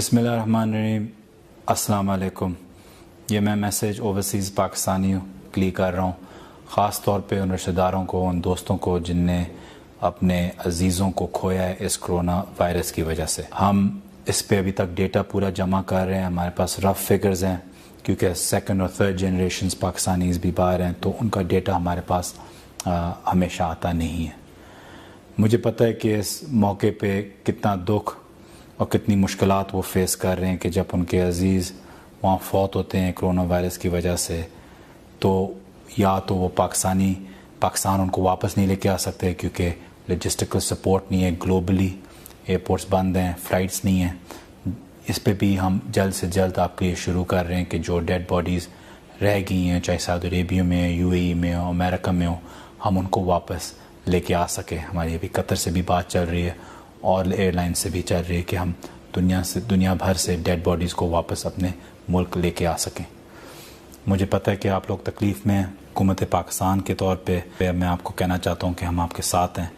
बिस्मिल्लाहिर्रहमानिर्रहीम। अस्सलाम वालेकुम। ये मैं मैसेज ओवरसीज़ पाकिस्तानियों के लिए कर रहा हूँ, ख़ास तौर पे उन रिश्तेदारों को, उन दोस्तों को जिनने अपने अजीज़ों को खोया है इस कोरोना वायरस की वजह से। हम इस पे अभी तक डेटा पूरा जमा कर रहे हैं, हमारे पास रफ़ फिगर्स हैं क्योंकि सेकंड और थर्ड जनरेशन्स पाकिस्तानीज़ भी बाहर हैं, तो उनका डेटा हमारे पास हमेशा आता नहीं है। मुझे पता है कि इस मौके पे कितना दुख और कितनी मुश्किलात वो फेस कर रहे हैं कि जब उनके अजीज़ वहाँ फौत होते हैं कोरोना वायरस की वजह से, तो या तो वो पाकिस्तान उनको वापस नहीं लेके आ सकते क्योंकि लॉजिस्टिकल सपोर्ट नहीं है, ग्लोबली एयरपोर्ट्स बंद हैं, फ़्लाइट्स नहीं हैं। इस पे भी हम जल्द से जल्द आपके लिए शुरू कर रहे हैं कि जो डेड बॉडीज़ रह गई हैं, चाहे सऊदी अरेबिया में, यूएई में हो, अमेरिका में हो, हम उनको वापस लेके आ सकें। हमारी अभी कतर से भी बात चल रही है और एयरलाइन से भी चल रही है कि हम दुनिया भर से डेड बॉडीज़ को वापस अपने मुल्क लेके आ सकें। मुझे पता है कि आप लोग तकलीफ़ में हैं। हुकूमत पाकिस्तान के तौर पे मैं आपको कहना चाहता हूँ कि हम आपके साथ हैं,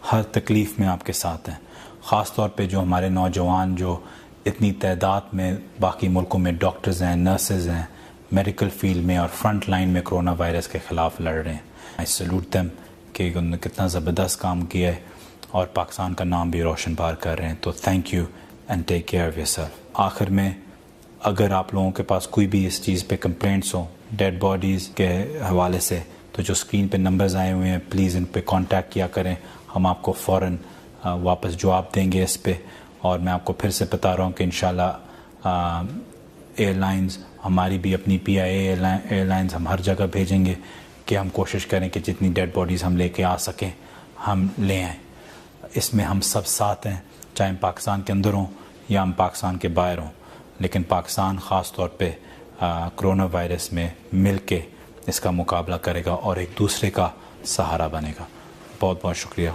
हर तकलीफ़ में आपके साथ हैं। ख़ास तौर पे जो हमारे नौजवान जो इतनी तादाद में बाकी मुल्कों में डॉक्टर्स हैं, नर्सेज हैं, मेडिकल फील्ड में और फ्रंट लाइन में कोरोना वायरस के ख़िलाफ़ लड़ रहे हैं। आई सैल्यूट देम कि उन्होंने कितना ज़बरदस्त काम किया है और पाकिस्तान का नाम भी रोशन बार कर रहे हैं। तो thank you and take care of yourself. आखिर में अगर आप लोगों के पास कोई भी इस चीज़ पे कंप्लेंट्स हो डेड बॉडीज़ के हवाले से, तो जो स्क्रीन पे नंबर्स आए हुए हैं प्लीज़ इन पे कांटेक्ट किया करें, हम आपको फ़ौरन वापस जवाब देंगे इस पे। और मैं आपको फिर से बता रहा हूँ कि इंशाल्लाह एयरलाइंस, हमारी भी अपनी PIA एयरलाइंस हम हर जगह भेजेंगे कि हम कोशिश करें कि जितनी डेड बॉडीज़ हम लेके आ सकें हम ले आएँ। इसमें हम सब साथ हैं, चाहे हम पाकिस्तान के अंदर हों या हम पाकिस्तान के बाहर हों, लेकिन पाकिस्तान ख़ास तौर पे कोरोना वायरस में मिल के इसका मुकाबला करेगा और एक दूसरे का सहारा बनेगा। बहुत बहुत शुक्रिया।